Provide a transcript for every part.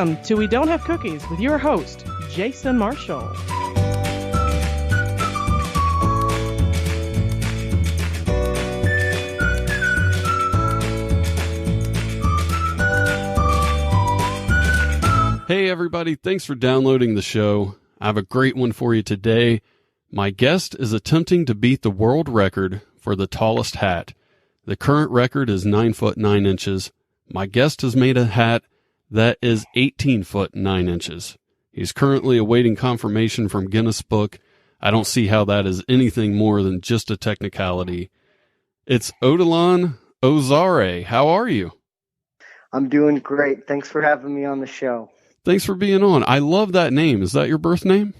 Welcome to We Don't Have Cookies with your host, Jason Marshall. Hey everybody, thanks for downloading the show. I have a great one for you today. My guest is attempting to beat the world record for the tallest hat. The current record is 9 foot 9 inches. My guest has made a hat that is 18 foot 9 inches. He's currently awaiting confirmation from Guinness Book. I don't see how that is anything more than just a technicality. It's Odilon Ozare. How are you? I'm doing great. Thanks for having me on the show. Thanks for being on. I love that name. Is that your birth name?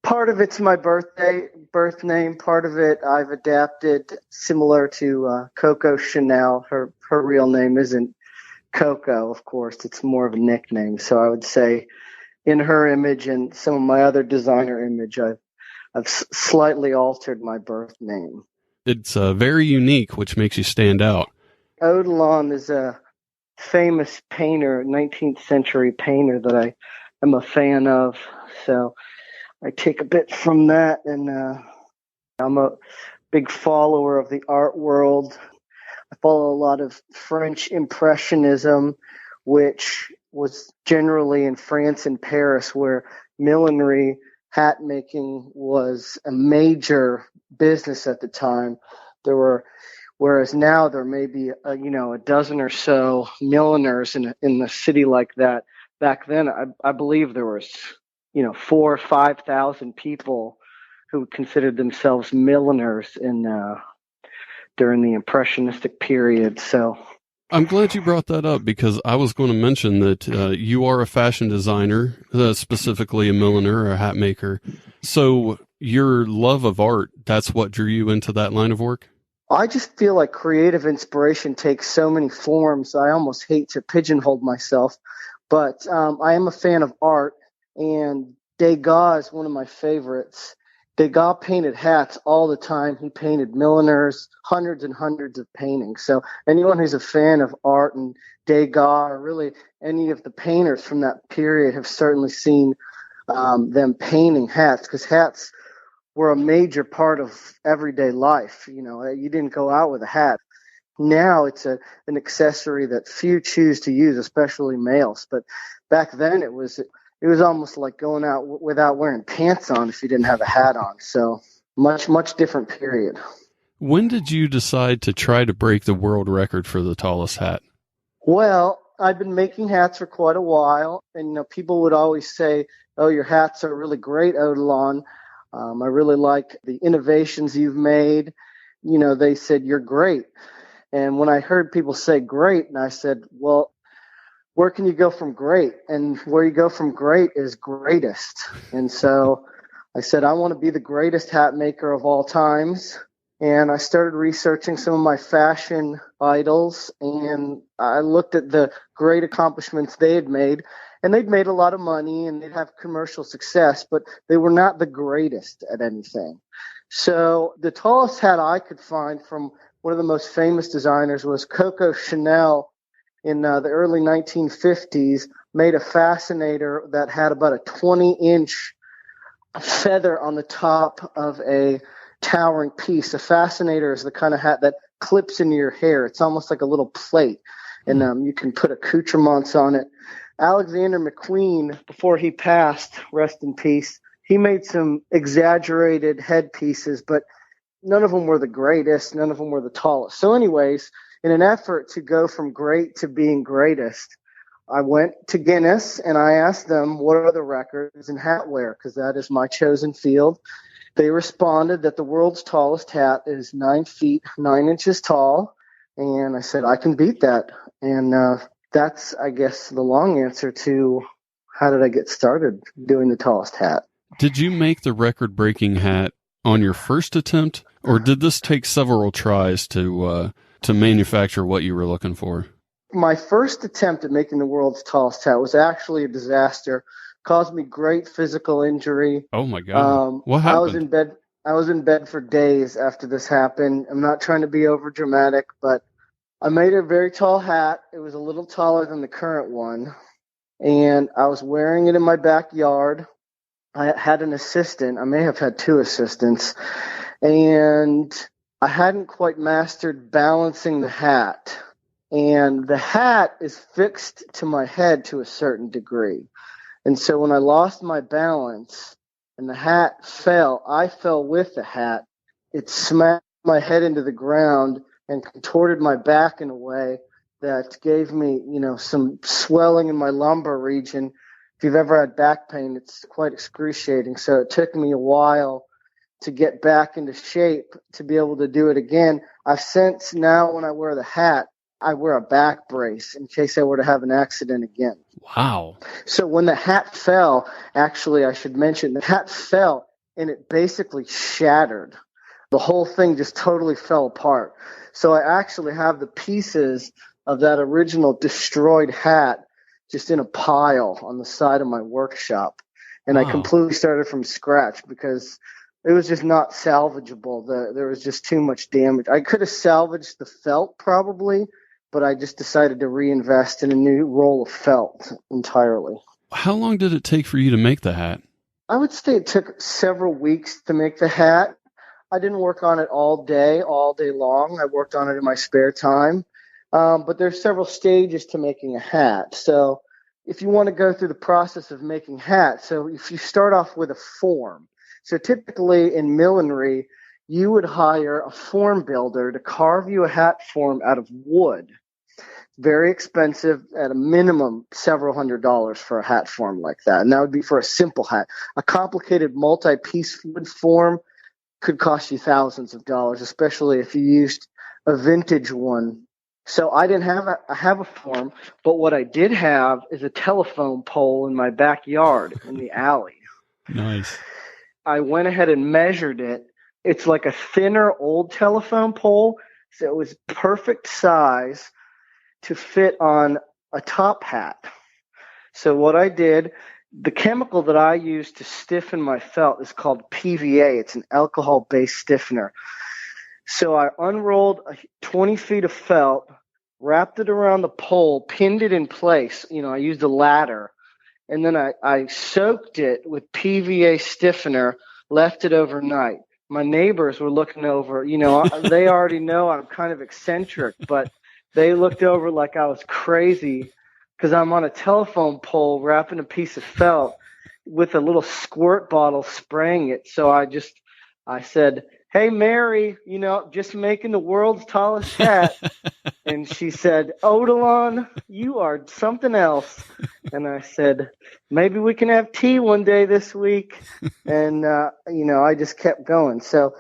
Part of it's my birth name. Part of it I've adapted similar to Coco Chanel. Her real name isn't Coco, of course. It's more of a nickname. So I would say in her image and some of my other designer image, I've slightly altered my birth name. It's very unique, which makes you stand out. Odilon is a famous painter, 19th century painter that I am a fan of. So I take a bit from that, and I'm a big follower of the art world. I follow a lot of French Impressionism, which was generally in France and Paris, where millinery, hat making was a major business at the time. Whereas now there may be a dozen or so milliners in a city like that. Back then, I believe there was 4,000 or 5,000 people who considered themselves milliners during the Impressionistic period. So I'm glad you brought that up, because I was going to mention that you are a fashion designer, specifically a milliner or a hat maker. So your love of art, that's what drew you into that line of work? I just feel like creative inspiration takes so many forms. I almost hate to pigeonhole myself, but I am a fan of art, and Degas is one of my favorites. Degas painted hats all the time. He painted milliners, hundreds and hundreds of paintings. So anyone who's a fan of art and Degas, or really any of the painters from that period, have certainly seen them painting hats, because hats were a major part of everyday life. You didn't go out with a hat. Now it's an accessory that few choose to use, especially males. But back then it was almost like going out without wearing pants on if you didn't have a hat on. So much different period. When did you decide to try to break the world record for the tallest hat? Well, I've been making hats for quite a while, and people would always say, "Oh, your hats are really great, Odilon. I really like the innovations you've made." They said, "You're great." And when I heard people say great, and I said, well, where can you go from great? And where you go from great is greatest. And so I said, I want to be the greatest hat maker of all times. And I started researching some of my fashion idols, and I looked at the great accomplishments they had made. And they'd made a lot of money and they'd have commercial success, but they were not the greatest at anything. So the tallest hat I could find from one of the most famous designers was Coco Chanel in the early 1950s, made a fascinator that had about a 20-inch feather on the top of a towering piece. A fascinator is the kind of hat that clips into your hair. It's almost like a little plate, and you can put accoutrements on it. Alexander McQueen, before he passed, rest in peace, he made some exaggerated headpieces, but none of them were the greatest. None of them were the tallest. So anyways, in an effort to go from great to being greatest, I went to Guinness and I asked them, what are the records in hat wear? Because that is my chosen field. They responded that the world's tallest hat is 9 feet, 9 inches tall. And I said, I can beat that. And that's, I guess, the long answer to how did I get started doing the tallest hat. Did you make the record-breaking hat on your first attempt, or did this take several tries to manufacture what you were looking for? My first attempt at making the world's tallest hat was actually a disaster. Caused me great physical injury. Oh my God! What happened? I was in bed for days after this happened. I'm not trying to be over dramatic, but I made a very tall hat. It was a little taller than the current one. and I was wearing it in my backyard. I had an assistant. I may have had two assistants, and I hadn't quite mastered balancing the hat. And the hat is fixed to my head to a certain degree. And so when I lost my balance and the hat fell, I fell with the hat. It smacked my head into the ground and contorted my back in a way that gave me, some swelling in my lumbar region. If you've ever had back pain, it's quite excruciating. So it took me a while to get back into shape to be able to do it again. I've since now, when I wear the hat, I wear a back brace in case I were to have an accident again. Wow. So when the hat fell, actually, I should mention, the hat fell and it basically shattered. The whole thing just totally fell apart. So I actually have the pieces of that original destroyed hat just in a pile on the side of my workshop. And Wow. I completely started from scratch because it was just not salvageable. There was just too much damage. I could have salvaged the felt probably, but I just decided to reinvest in a new roll of felt entirely. How long did it take for you to make the hat? I would say it took several weeks to make the hat. I didn't work on it all day long. I worked on it in my spare time. But there's several stages to making a hat. So if you want to go through the process of making hats, so if you start off with a form, so typically in millinery, you would hire a form builder to carve you a hat form out of wood. Very expensive, at a minimum several $100s for a hat form like that. And that would be for a simple hat. A complicated multi-piece wood form could cost you thousands of dollars, especially if you used a vintage one. So I didn't have a form, but what I did have is a telephone pole in my backyard in the alley. Nice. I went ahead and measured it. It's like a thinner old telephone pole, so it was perfect size to fit on a top hat. So what I did, the chemical that I use to stiffen my felt is called PVA. It's an alcohol-based stiffener. So I unrolled 20 feet of felt, wrapped it around the pole, pinned it in place. I used a ladder. And then I soaked it with PVA stiffener, left it overnight. My neighbors were looking over. They already know I'm kind of eccentric, but they looked over like I was crazy because I'm on a telephone pole wrapping a piece of felt with a little squirt bottle spraying it. So I said, "Hey, Mary, just making the world's tallest hat." And she said, "Odilon, you are something else." And I said, "Maybe we can have tea one day this week." And, I just kept going. So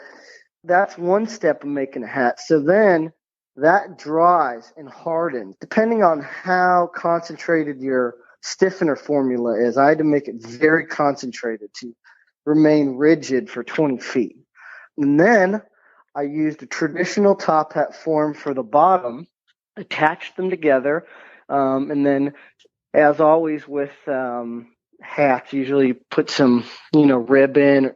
that's one step of making a hat. So then that dries and hardens, depending on how concentrated your stiffener formula is. I had to make it very concentrated to remain rigid for 20 feet. And then I used a traditional top hat form for the bottom, attached them together, and then, as always with hats, usually put some, ribbon,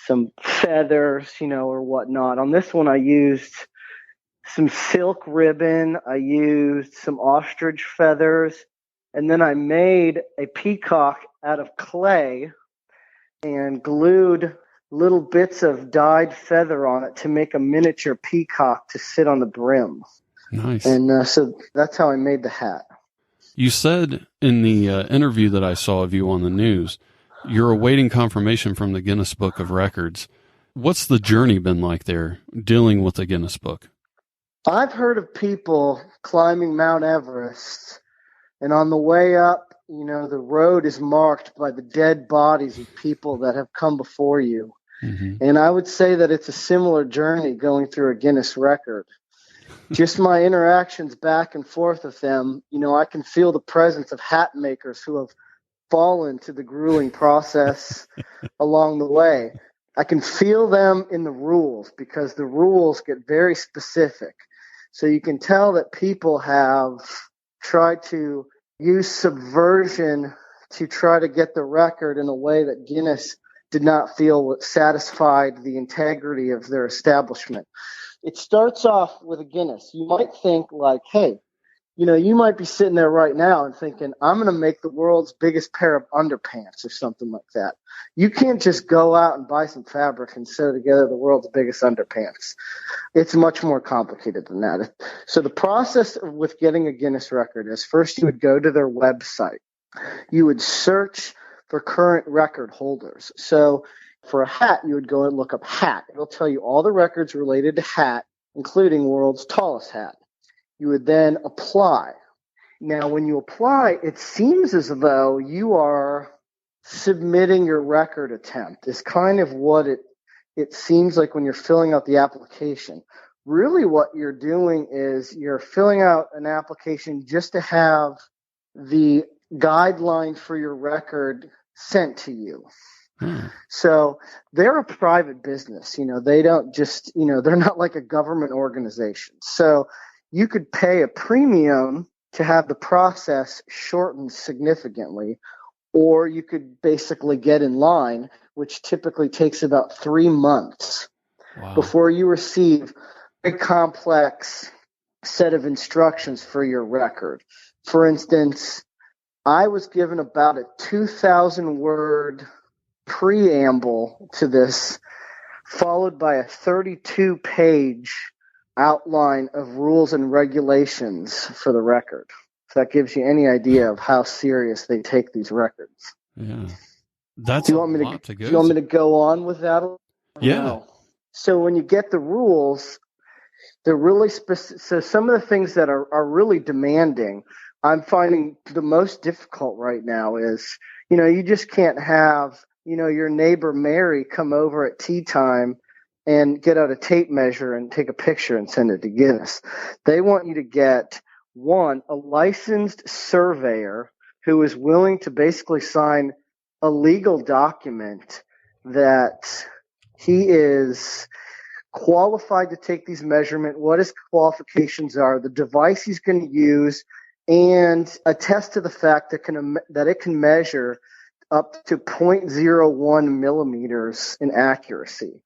some feathers, or whatnot. On this one, I used some silk ribbon. I used some ostrich feathers, and then I made a peacock out of clay and glued little bits of dyed feather on it to make a miniature peacock to sit on the brim. Nice. And so that's how I made the hat. You said in the interview that I saw of you on the news, you're awaiting confirmation from the Guinness Book of Records. What's the journey been like there, dealing with the Guinness Book? I've heard of people climbing Mount Everest, and on the way up, the road is marked by the dead bodies of people that have come before you. Mm-hmm. And I would say that it's a similar journey going through a Guinness record. Just my interactions back and forth with them, I can feel the presence of hat makers who have fallen to the grueling process along the way. I can feel them in the rules because the rules get very specific. So you can tell that people have tried to use subversion to try to get the record in a way that Guinness did not feel satisfied the integrity of their establishment. It starts off with a Guinness. You might think like, hey, You might be sitting there right now and thinking, I'm going to make the world's biggest pair of underpants or something like that. You can't just go out and buy some fabric and sew together the world's biggest underpants. It's much more complicated than that. So the process with getting a Guinness record is first you would go to their website. You would search for current record holders. So for a hat, you would go and look up hat. It'll tell you all the records related to hat, including world's tallest hat. You would then apply. Now, when you apply, it seems as though you are submitting your record attempt. Is kind of what it seems like when you're filling out the application. Really what you're doing is you're filling out an application just to have the guideline for your record sent to you. So they're a private business. They don't just, they're not like a government organization. So you could pay a premium to have the process shortened significantly, or you could basically get in line, which typically takes about 3 months before you receive a complex set of instructions for your record. For instance, I was given about a 2,000-word preamble to this, followed by a 32-page outline of rules and regulations for the record. If that gives you any idea of how serious they take these records. Yeah. That's do you want me to go on with that? Yeah. No. So when you get the rules, they're really specific. So some of the things that are really demanding, I'm finding the most difficult right now is, you just can't have, your neighbor Mary come over at tea time and get out a tape measure and take a picture and send it to Guinness. They want you to get, one, a licensed surveyor who is willing to basically sign a legal document that he is qualified to take these measurements, what his qualifications are, the device he's going to use, and attest to the fact that it can measure up to 0.01 millimeters in accuracy.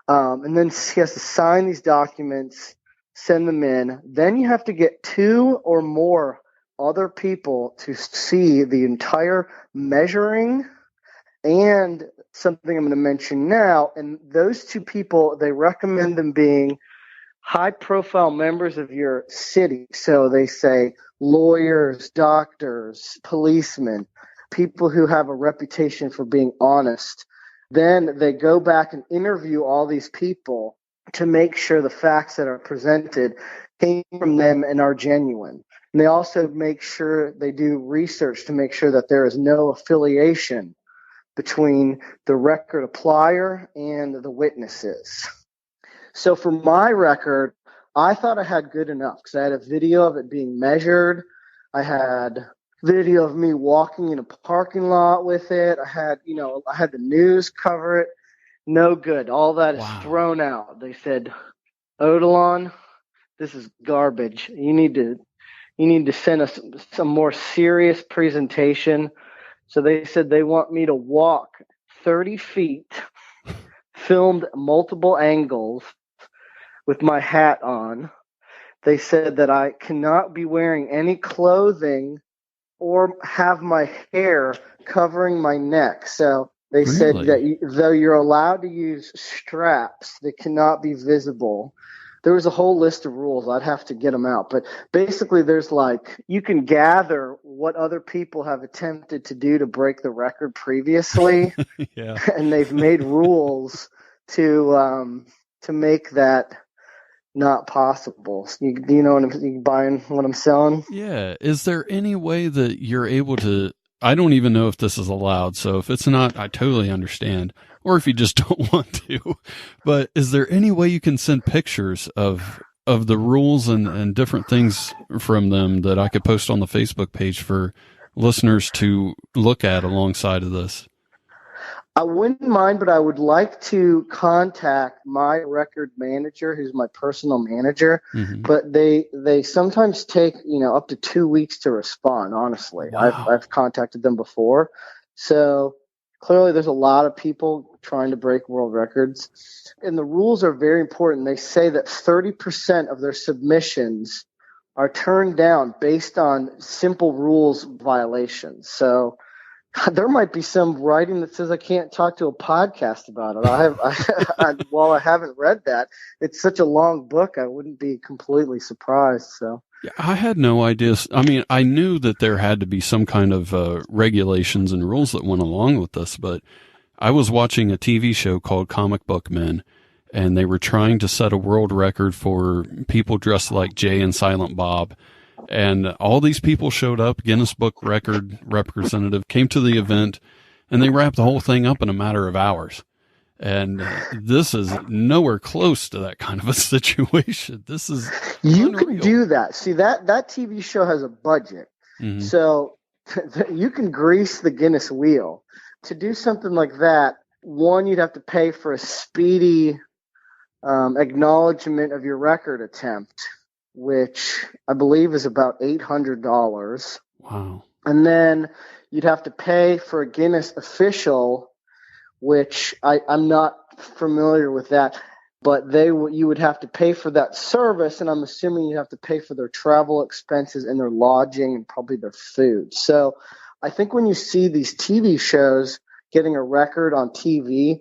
And then he has to sign these documents, send them in. Then you have to get 2 or more other people to see the entire measuring and something I'm going to mention now. And those 2 people, they recommend them being high-profile members of your city. So they say lawyers, doctors, policemen, people who have a reputation for being honest. Then they go back and interview all these people to make sure the facts that are presented came from them and are genuine. And they also make sure they do research to make sure that there is no affiliation between the record applier and the witnesses. So for my record, I thought I had good enough because I had a video of it being measured. I had video of me walking in a parking lot with it. I had the news cover it. No good. All that is thrown out. They said, Odilon, this is garbage. You need to send us some more serious presentation. So they said they want me to walk 30 feet, filmed multiple angles with my hat on. They said that I cannot be wearing any clothing or have my hair covering my neck. So they said that though you're allowed to use straps, they cannot be visible. There was a whole list of rules. I'd have to get them out. But basically there's you can gather what other people have attempted to do to break the record previously. Yeah. And they've made rules to make that not possible. You know what you buying what I'm selling? Yeah. Is there any way that you're able to, I don't even know if this is allowed. So if it's not, I totally understand. Or if you just don't want to, but is there any way you can send pictures of the rules and different things from them that I could post on the Facebook page for listeners to look at alongside of this? I wouldn't mind, but I would like to contact my record manager, who's my personal manager. Mm-hmm. But they sometimes take up to 2 weeks to respond. Honestly, wow. I've contacted them before, so clearly there's a lot of people trying to break world records, and the rules are very important. They say that 30% of their submissions are turned down based on simple rules violations. So there might be some writing that says I can't talk to a podcast about it. While I haven't read that, it's such a long book, I wouldn't be completely surprised. So Yeah, I had no idea. I mean, I knew that there had to be some kind of regulations and rules that went along with this, but I was watching a TV show called Comic Book Men, and they were trying to set a world record for people dressed like Jay and Silent Bob. And all these people showed up. Guinness Book Record representative came to the event, and they wrapped the whole thing up in a matter of hours. And this is nowhere close to that kind of a situation. This is you unreal. can do that. See, that TV show has a budget. Mm-hmm. So you can grease the Guinness wheel. To do something like that, one, you'd have to pay for a speedy acknowledgement of your record attempt, which I believe is about $800. Wow. And then you'd have to pay for a Guinness official, which I'm not familiar with that, but you would have to pay for that service, and I'm assuming you have to pay for their travel expenses and their lodging and probably their food. So I think when you see these TV shows getting a record on TV,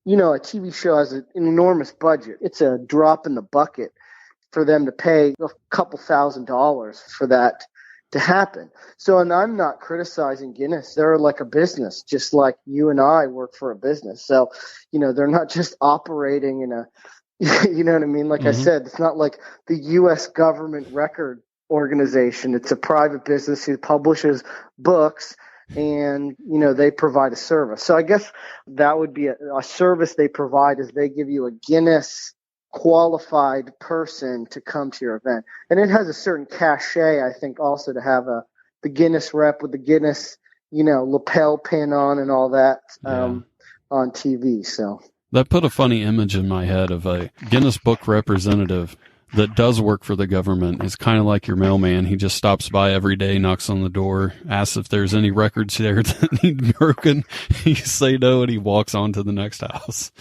you know, a TV show has an enormous budget. It's a drop in the bucket for them to pay a couple $1,000s for that to happen. So, and I'm not criticizing Guinness. They're like a business, just like you and I work for a business. So, you know, they're not just operating in a, you know what I mean? Like I said, it's not like the U.S. government record organization. It's a private business who publishes books, and, you know, they provide a service. So I guess that would be a service they provide, is they give you a Guinness qualified person to come to your event. And it has a certain cachet, I think, also to have the Guinness rep with the Guinness, you know, lapel pin on and all that on TV. So that put a funny image in my head of a Guinness Book representative that does work for the government. It's kind of like your mailman. He just stops by every day, knocks on the door, asks if there's any records there that need broken. You say no, and he walks on to the next house.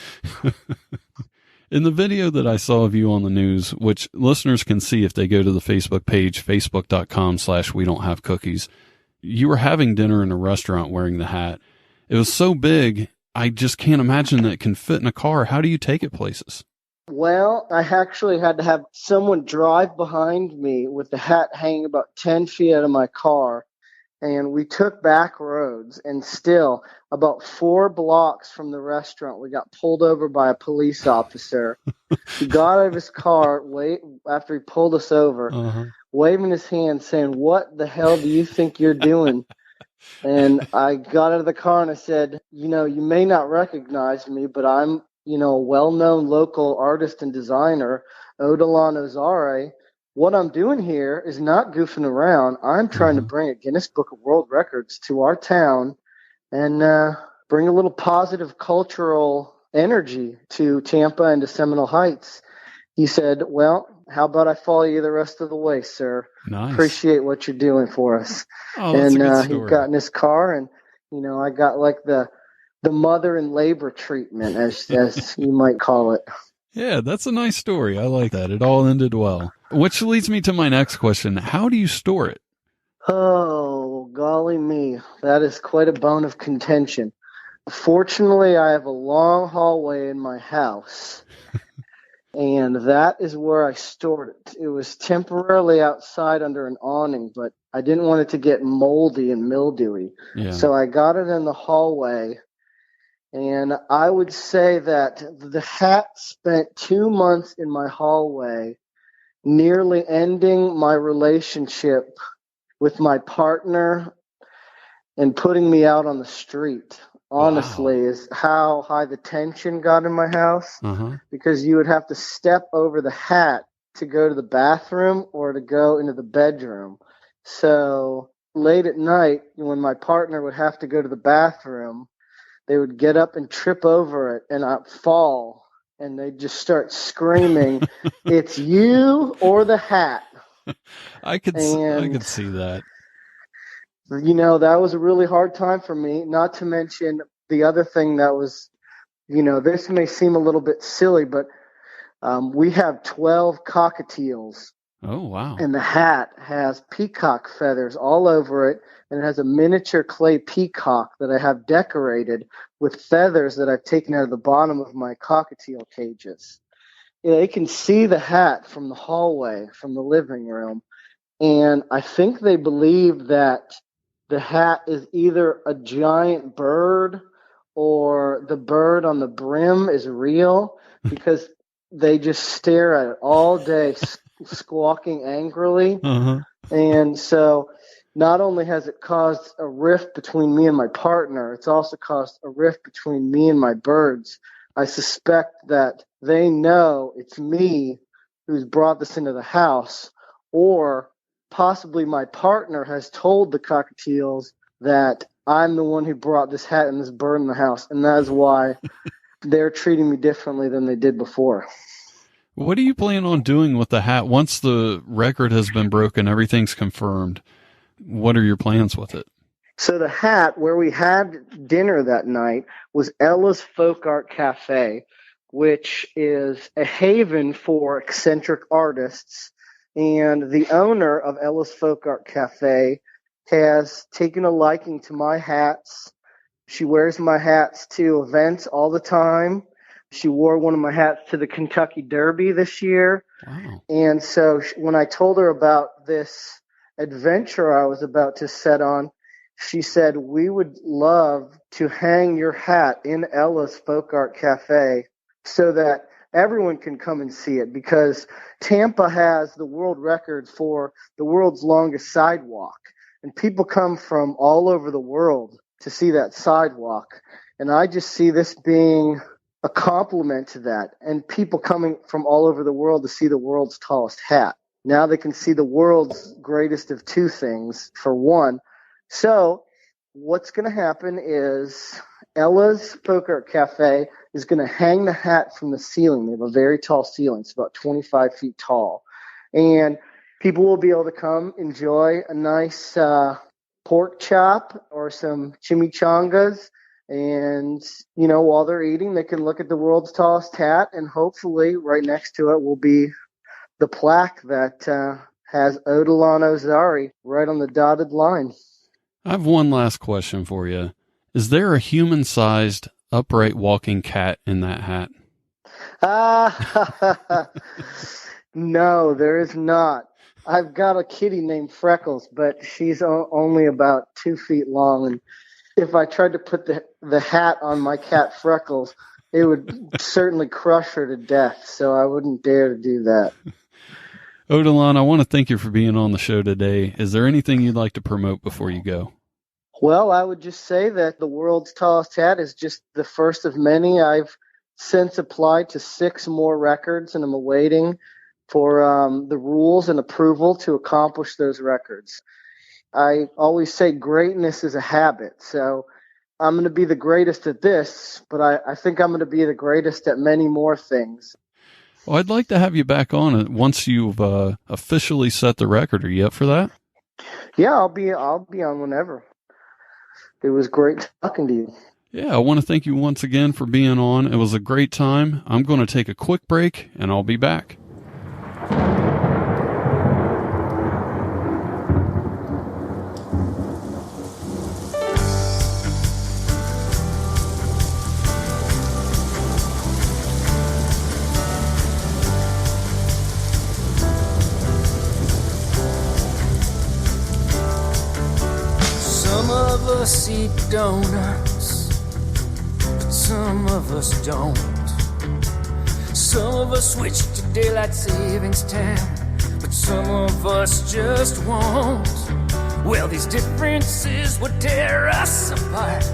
In the video that I saw of you on the news, which listeners can see if they go to the Facebook page, facebook.com/we-don't-have-cookies, you were having dinner in a restaurant wearing the hat. It was so big, I just can't imagine that it can fit in a car. How do you take it places? Well, I actually had to have someone drive behind me with the hat hanging about 10 feet out of my car. And we took back roads, and still about 4 blocks from the restaurant, we got pulled over by a police officer. He got out of his car after he pulled us over, waving his hand saying, "What the hell do you think you're doing?" And I got out of the car and I said, "You know, you may not recognize me, but I'm, you know, a well-known local artist and designer, Odilon Ozare. What I'm doing here is not goofing around. I'm trying to bring a Guinness Book of World Records to our town and bring a little positive cultural energy to Tampa and to Seminole Heights." He said, "Well, how about I follow you the rest of the way, sir? Nice. Appreciate what you're doing for us." Oh, that's and a good he story. got in his car, and, you know, I got like the mother in labor treatment, as you might call it. Yeah, that's a nice story. I like that. It all ended well. Which leads me to my next question. How do you store it? Oh, golly me. That is quite a bone of contention. Fortunately, I have a long hallway in my house, and that is where I stored it. It was temporarily outside under an awning, but I didn't want it to get moldy and mildewy. Yeah. So I got it in the hallway. And I would say that the hat spent 2 months in my hallway, nearly ending my relationship with my partner and putting me out on the street. Honestly, is how high the tension got in my house, because you would have to step over the hat to go to the bathroom or to go into the bedroom. So late at night, when my partner would have to go to the bathroom, they would get up and trip over it, and I'd fall, and they'd just start screaming, "It's you or the hat." I could see that. You know, that was a really hard time for me, not to mention the other thing that was, you know, this may seem a little bit silly, but we have 12 cockatiels Oh, wow. And the hat has peacock feathers all over it, and it has a miniature clay peacock that I have decorated with feathers that I've taken out of the bottom of my cockatiel cages. They can see the hat from the hallway, from the living room, and I think they believe that the hat is either a giant bird or the bird on the brim is real, because they just stare at it all day, squawking angrily. Uh-huh. And so not only has it caused a rift between me and my partner, it's also caused a rift between me and my birds. I suspect that they know it's me who's brought this into the house, or possibly my partner has told the cockatiels that I'm the one who brought this hat and this bird in the house, and that is why they're treating me differently than they did before. What do you plan on doing with the hat once the record has been broken, everything's confirmed? What are your plans with it? So the hat, where we had dinner that night, was Ella's Folk Art Cafe, which is a haven for eccentric artists. And the owner of Ella's Folk Art Cafe has taken a liking to my hats. She wears my hats to events all the time. She wore one of my hats to the Kentucky Derby this year. Wow. And so when I told her about this adventure I was about to set on, she said, we would love to hang your hat in Ella's Folk Art Cafe so that everyone can come and see it, because Tampa has the world record for the world's longest sidewalk. And people come from all over the world to see that sidewalk. And I just see this being a compliment to that, and people coming from all over the world to see the world's tallest hat. Now they can see the world's greatest of two things, for one. So what's going to happen is Ella's Folk Art Cafe is going to hang the hat from the ceiling. They have a very tall ceiling. It's about 25 feet tall. And people will be able to come enjoy a nice pork chop or some chimichangas. And, you know, while they're eating, they can look at the world's tallest hat, and hopefully right next to it will be the plaque that has Odilon Ozare right on the dotted line. I have one last question for you. Is there a human-sized, upright walking cat in that hat? No, there is not. I've got a kitty named Freckles, but she's only about 2 feet long, and if I tried to put the hat on my cat Freckles, it would certainly crush her to death, so I wouldn't dare to do that. Odilon, I want to thank you for being on the show today. Is there anything you'd like to promote before you go? Well, I would just say that the world's tallest hat is just the first of many. I've since applied to 6 more records, and I'm awaiting for the rules and approval to accomplish those records. I always say greatness is a habit, so I'm going to be the greatest at this, but I think I'm going to be the greatest at many more things. Well, I'd like to have you back on it once you've officially set the record. Are you up for that? Yeah, I'll be on whenever. It was great talking to you. Yeah, I want to thank you once again for being on. It was a great time. I'm going to take a quick break, and I'll be back. Some of us eat donuts, but some of us don't. Some of us switch to daylight savings time, but some of us just won't. Well, these differences would tear us apart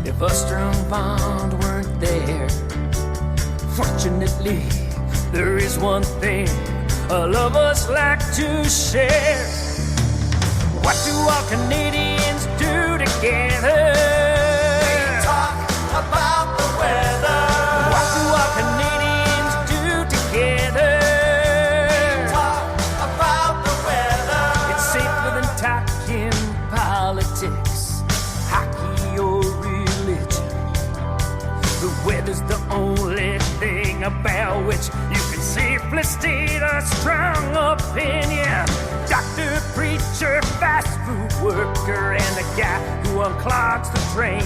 if a strong bond weren't there. Fortunately, there is one thing all of us like to share. What do all Canadians do together? We talk about the weather. What do all Canadians do together? We talk about the weather. It's safer than talking politics, hockey, or religion. The weather's the only thing about which you can safely simplicity, the strong opinion. Doctor, preacher, fast food worker, and the guy who unclogs the drain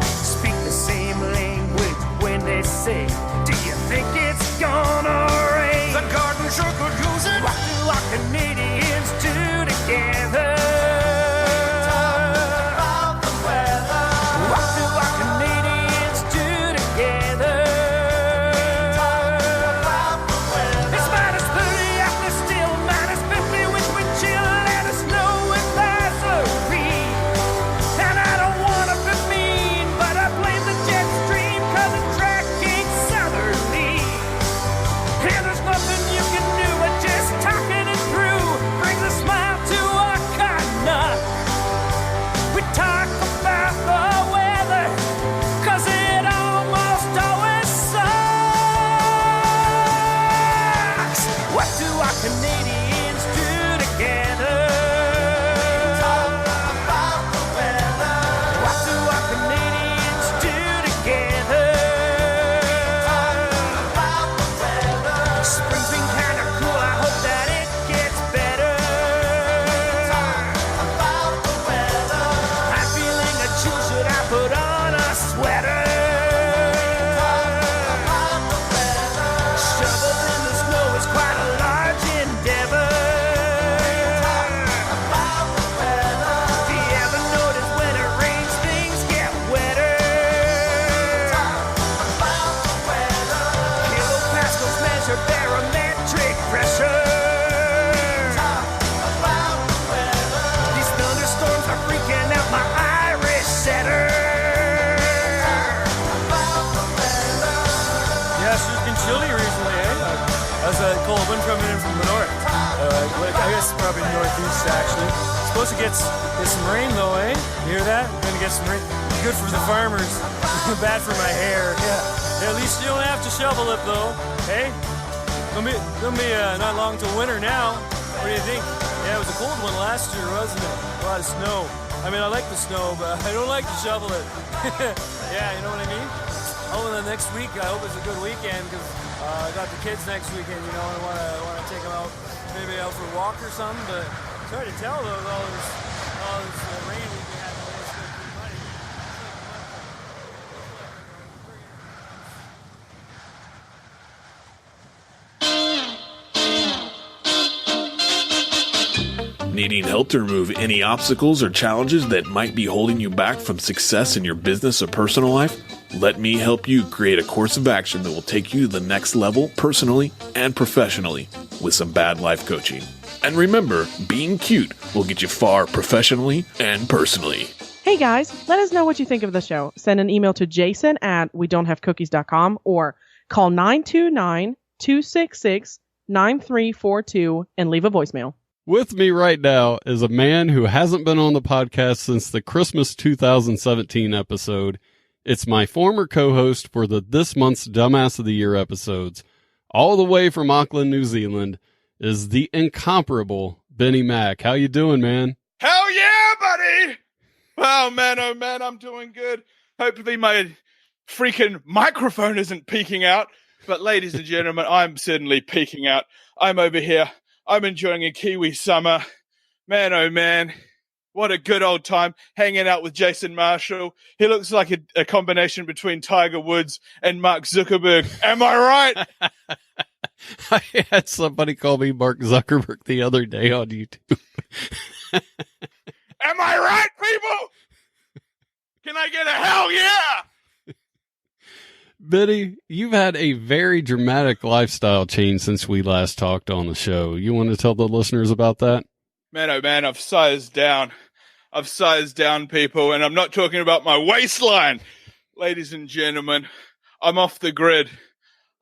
speak the same language when they say, do you think it's gonna rain? The garden sure could use it. What do our Canadians do together? Talk about the weather. What do our Canadians do together? Talk about the weather. It's minus 30 out there, still minus 50, which we chill and the snow with misery. And I don't wanna be mean, but I blame the jet stream 'cause the track ain't southerly. And there's nothing you can do but just talking it through brings a smile to our cotton. We talk about the weather 'cause it almost always sucks. What do our Canadians do together? Talk about the weather. What do our Canadians do together? Talk about the weather. Spring's been kind of cool, I hope that it gets better. Talk about the weather. I'm feeling a chill, should I put on a sweater? Talk about the weather. Shoveling the snow is quite a large endeavor. Talk about the weather. Do you ever notice when it rains things get wetter? Talk about the weather. Kilopascals measure barometric pressure. Talk about the weather. These thunderstorms are freaking out my Irish setter. Talk about the weather. Yeah, it's just been chilly recently, eh? That's a cold wind coming in from the north. I guess probably northeast, actually. Supposed to get some rain, though, eh? You hear that? We're gonna get some rain. Good for the farmers. Bad for my hair. Yeah, at least you don't have to shovel it, though. Hey? Gonna be not long till winter now. What do you think? Yeah, it was a cold one last year, wasn't it? A lot of snow. I mean, I like the snow, but I don't like to shovel it. Yeah, you know what I mean? Oh, and then next week, I hope it's a good weekend, because I got the kids next weekend, you know, and I want to take them out, maybe out for a walk or something, but it's hard to tell, though, with all this rain we've been having. It's been pretty muddy. Needing help to remove any obstacles or challenges that might be holding you back from success in your business or personal life? Let me help you create a course of action that will take you to the next level personally and professionally with some bad life coaching. And remember, being cute will get you far professionally and personally. Hey guys, let us know what you think of the show. Send an email to jason@wedon'thavecookies.com or call 929-266-9342 and leave a voicemail. With me right now is a man who hasn't been on the podcast since the Christmas 2017 episode. It's my former co-host for this month's Dumbass of the Year episodes. All the way from Auckland, New Zealand, is the incomparable Benny Mack. How you doing, man? Hell yeah, buddy! Oh man, I'm doing good. Hopefully my freaking microphone isn't peaking out. But ladies and gentlemen, I'm certainly peaking out. I'm over here. I'm enjoying a Kiwi summer. Man, oh man, what a good old time hanging out with Jason Marshall. He looks like a combination between Tiger Woods and Mark Zuckerberg. Am I right? I had somebody call me Mark Zuckerberg the other day on YouTube. Am I right, people? Can I get a hell yeah? Benny, you've had a very dramatic lifestyle change since we last talked on the show. You want to tell the listeners about that? Man, oh man, I've sized down. People, and I'm not talking about my waistline. Ladies and gentlemen, I'm off the grid.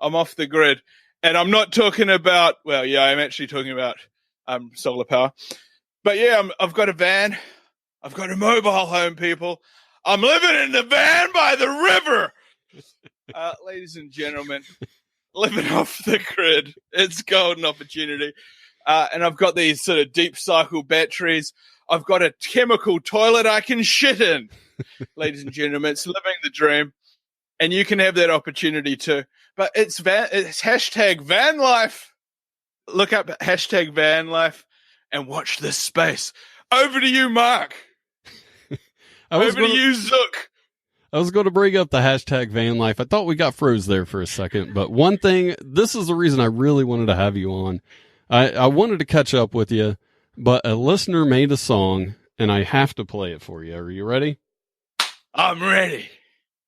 And I'm not talking about, well, yeah, I'm actually talking about solar power. But yeah, I've got a van. I've got a mobile home, people. I'm living in the van by the river. Ladies and gentlemen, living off the grid. It's golden opportunity. And I've got these sort of deep cycle batteries. I've got a chemical toilet I can shit in. Ladies and gentlemen, it's living the dream. And you can have that opportunity too. but it's hashtag van life. Look up hashtag van life and watch this space. Over to you, Mark. Over to you, Zook. I was going to bring up the hashtag van life. I thought we got froze there for a second, but one thing, this is the reason I really wanted to have you on. I wanted to catch up with you, but a listener made a song and I have to play it for you. Are you ready? I'm ready.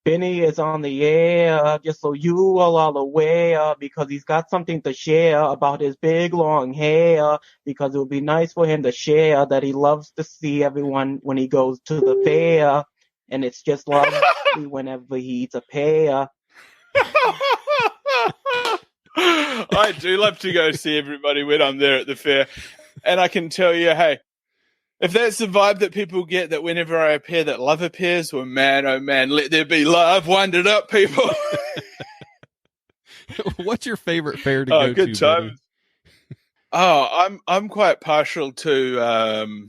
Benny is on the air, just so you are all aware, because he's got something to share about his big long hair, because it would be nice for him to share that he loves to see everyone when he goes to the fair, and it's just lovely whenever he eats a pear. I do love to go see everybody when I'm there at the fair, and I can tell you, hey, if that's the vibe that people get, that whenever I appear, that love appears, well, man, oh man, let there be love. Wind it up, people. What's your favorite fair to go to? Good times. I'm quite partial to.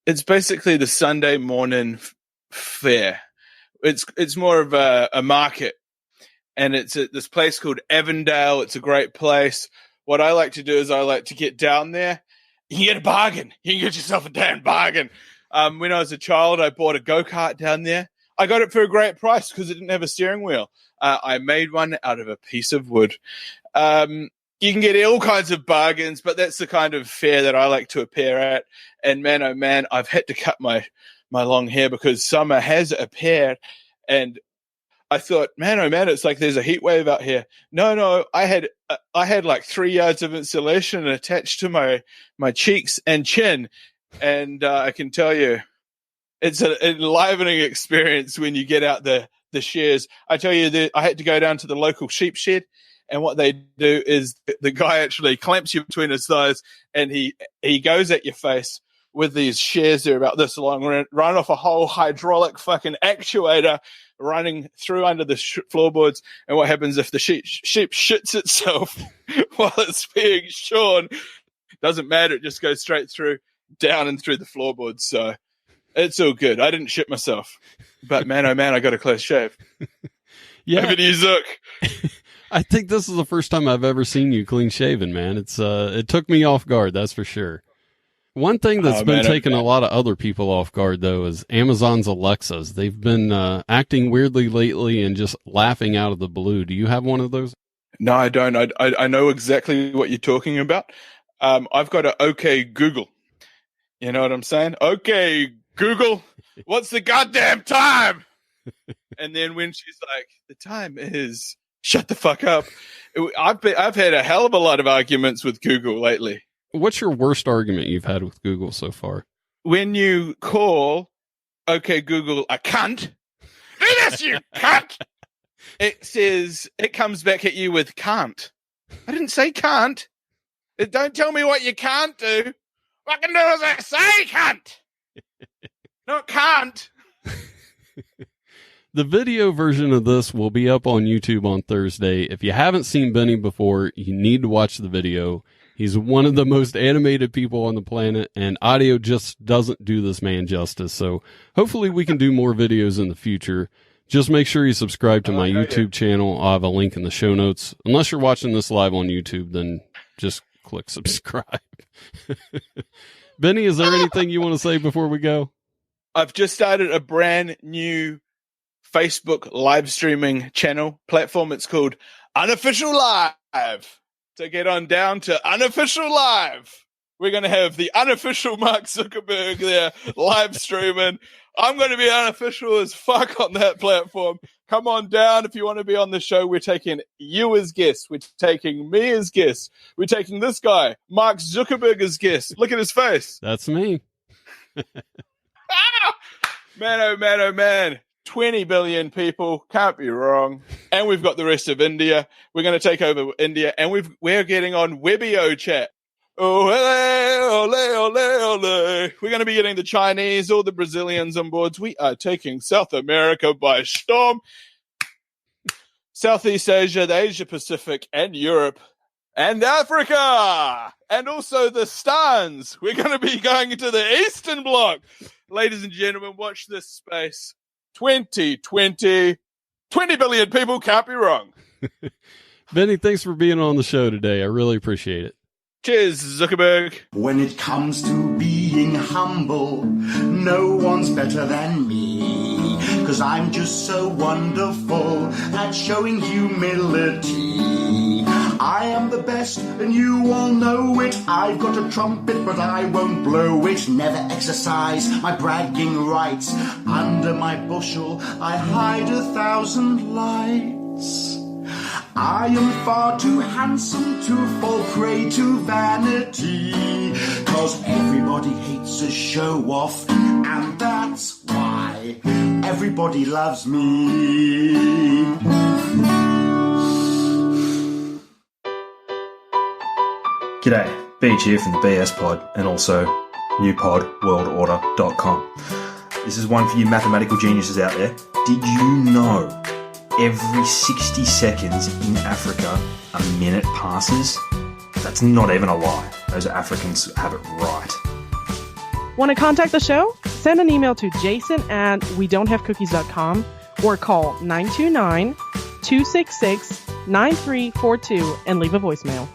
It's basically the Sunday morning fair. It's more of a market, and it's at this place called Avondale. It's a great place. What I like to do is I like to get down there. You can get a bargain. You can get yourself a damn bargain. When I was a child, I bought a go-kart down there. I got it for a great price because it didn't have a steering wheel. I made one out of a piece of wood. You can get all kinds of bargains, but that's the kind of fair that I like to appear at. And man, oh man, I've had to cut my long hair because summer has appeared. And I thought, man, oh man, it's like there's a heat wave out here. No, I had like 3 yards of insulation attached to my cheeks and chin, and I can tell you, it's an enlivening experience when you get out the shears. I tell you that I had to go down to the local sheep shed, and what they do is the guy actually clamps you between his thighs, and he goes at your face with these shears. They're about this long, run off a whole hydraulic fucking actuator running through under the floorboards. And what happens if the sheep shits itself while it's being shorn? Doesn't matter. It just goes straight through, down and through the floorboards. So it's all good. I didn't shit myself, but man, oh man, I got a close shave. Yeah. Over to you, Zook. I think this is the first time I've ever seen you clean shaven, man. It took me off guard. That's for sure. One thing that's been taking a lot of other people off guard, though, is Amazon's Alexas. They've been acting weirdly lately and just laughing out of the blue. Do you have one of those? No, I don't. I know exactly what you're talking about. I've got a OK Google. You know what I'm saying? OK Google, what's the goddamn time? And then when she's like, the time is, shut the fuck up. I've had a hell of a lot of arguments with Google lately. What's your worst argument you've had with Google so far? When you call OK Google a cunt, do this, you cunt. It comes back at you with can't. I didn't say can't. Don't tell me what you can't do. What I can do is I say cunt. Not can't. The video version of this will be up on YouTube on Thursday. If you haven't seen Benny before, you need to watch the video. He's one of the most animated people on the planet, and audio just doesn't do this man justice. So hopefully we can do more videos in the future. Just make sure you subscribe to my YouTube channel. I'll have a link in the show notes. Unless you're watching this live on YouTube, then just click subscribe. Benny, is there anything you want to say before we go? I've just started a brand new Facebook live streaming channel platform. It's called Unofficial Live. So get on down to Unofficial Live. We're going to have the unofficial Mark Zuckerberg there live streaming. I'm going to be unofficial as fuck on that platform. Come on down if you want to be on the show. We're taking you as guests. We're taking me as guests. We're taking this guy, Mark Zuckerberg, as guest. Look at his face. That's me. Man, oh man, oh man. 20 billion people, can't be wrong. And we've got the rest of India. We're going to take over India, and we're getting on Webio chat. Oh, ole, ole, ole, ole. We're going to be getting the Chinese, all the Brazilians on boards. We are taking South America by storm. Southeast Asia, the Asia Pacific, and Europe, and Africa, and also the Stans. We're going to be going into the Eastern Bloc. Ladies and gentlemen, watch this space. 2020, 20 billion people, can't be wrong. Benny, thanks for being on the show today. I really appreciate it. Cheers, Zuckerberg. When it comes to being humble, no one's better than me. 'Cause I'm just so wonderful at showing humility. I am the best and you all know it. I've got a trumpet but I won't blow it. Never exercise my bragging rights. Under my bushel I hide 1,000 lights. I am far too handsome to fall prey to vanity. 'Cause everybody hates a show-off, and that's why everybody loves me. G'day, Beach here from the BS Pod and also newpodworldorder.com. This is one for you mathematical geniuses out there. Did you know every 60 seconds in Africa a minute passes? That's not even a lie. Those Africans have it right. Want to contact the show? Send an email to jason@wedon'thavecookies.com or call 929-266-9342 and leave a voicemail.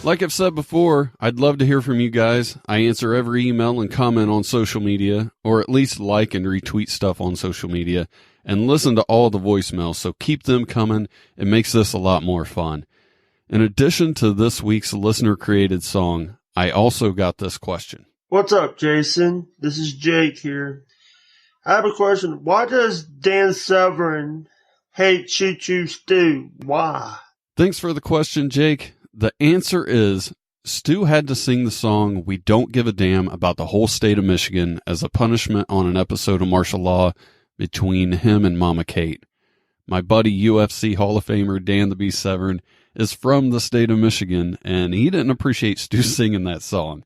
Like I've said before, I'd love to hear from you guys. I answer every email and comment on social media, or at least like and retweet stuff on social media, and listen to all the voicemails, so keep them coming. It makes this a lot more fun. In addition to this week's listener-created song, I also got this question. What's up, Jason? This is Jake here. I have a question. Why does Dan Severn hate Choo Choo Stew? Why? Thanks for the question, Jake. The answer is, Stu had to sing the song "We Don't Give a Damn" about the whole state of Michigan as a punishment on an episode of martial law between him and Mama Kate. My buddy UFC Hall of Famer Dan the Beast Severn is from the state of Michigan, and he didn't appreciate Stu singing that song.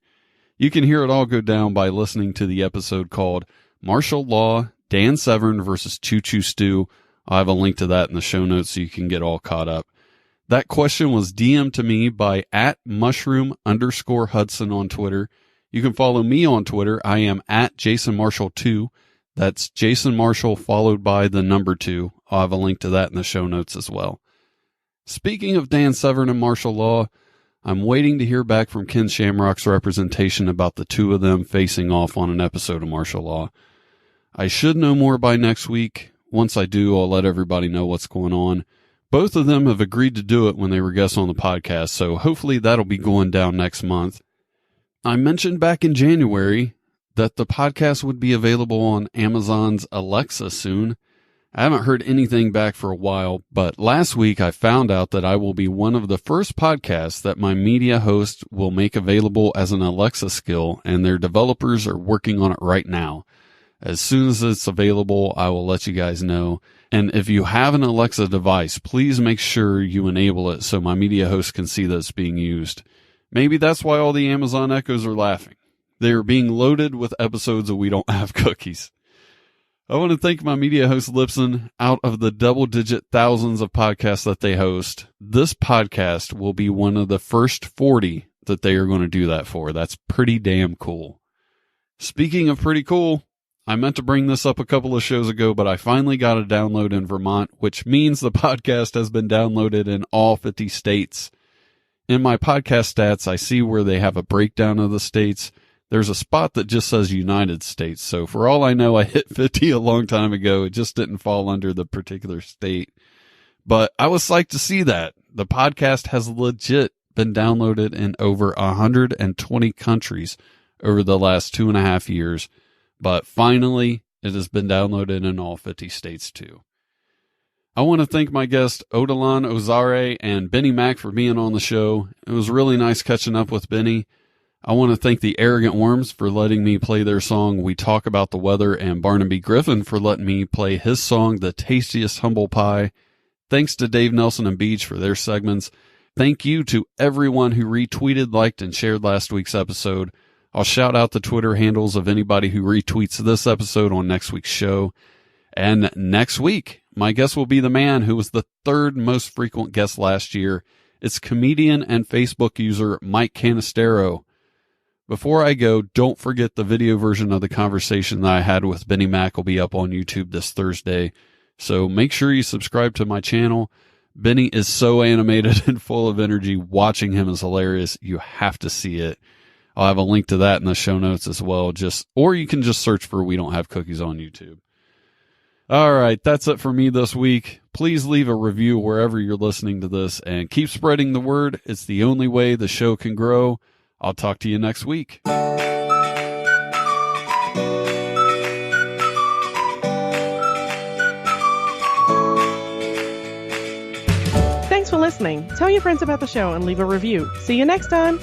You can hear it all go down by listening to the episode called Martial Law, Dan Severn versus Choo Choo Stew. I'll have a link to that in the show notes so you can get all caught up. That question was DM'd to me by @mushroom_Hudson on Twitter. You can follow me on Twitter. I am @JasonMarshall2. That's Jason Marshall followed by the number 2. I'll have a link to that in the show notes as well. Speaking of Dan Severn and martial law, I'm waiting to hear back from Ken Shamrock's representation about the two of them facing off on an episode of martial law. I should know more by next week. Once I do, I'll let everybody know what's going on. Both of them have agreed to do it when they were guests on the podcast, so hopefully that'll be going down next month. I mentioned back in January that the podcast would be available on Amazon's Alexa soon. I haven't heard anything back for a while, but last week I found out that I will be one of the first podcasts that my media host will make available as an Alexa skill, and their developers are working on it right now. As soon as it's available, I will let you guys know. And if you have an Alexa device, please make sure you enable it so my media host can see that it's being used. Maybe that's why all the Amazon Echoes are laughing. They are being loaded with episodes of We Don't Have Cookies. I want to thank my media host, Lipson. Out of the double-digit thousands of podcasts that they host, this podcast will be one of the first 40 that they are going to do that for. That's pretty damn cool. Speaking of pretty cool, I meant to bring this up a couple of shows ago, but I finally got a download in Vermont, which means the podcast has been downloaded in all 50 states. In my podcast stats, I see where they have a breakdown of the states. There's a spot that just says United States. So for all I know, I hit 50 a long time ago. It just didn't fall under the particular state. But I was psyched to see that. The podcast has legit been downloaded in over 120 countries over the last 2.5 years. But finally, it has been downloaded in all 50 states too. I want to thank my guests Odilon Ozare and Benny Mac for being on the show. It was really nice catching up with Benny. I want to thank the Arrogant Worms for letting me play their song We Talk About the Weather, and Barnaby Griffin for letting me play his song The Tastiest Humble Pie. Thanks to Dave Nelson and Beach for their segments. Thank you to everyone who retweeted, liked, and shared last week's episode. I'll shout out the Twitter handles of anybody who retweets this episode on next week's show. And next week, my guest will be the man who was the third most frequent guest last year. It's comedian and Facebook user Mike Canistero. Before I go, don't forget the video version of the conversation that I had with Benny Mac will be up on YouTube this Thursday. So make sure you subscribe to my channel. Benny is so animated and full of energy. Watching him is hilarious. You have to see it. I'll have a link to that in the show notes as well. Or you can just search for We Don't Have Cookies on YouTube. All right, that's it for me this week. Please leave a review wherever you're listening to this and keep spreading the word. It's the only way the show can grow. I'll talk to you next week. Thanks for listening. Tell your friends about the show and leave a review. See you next time.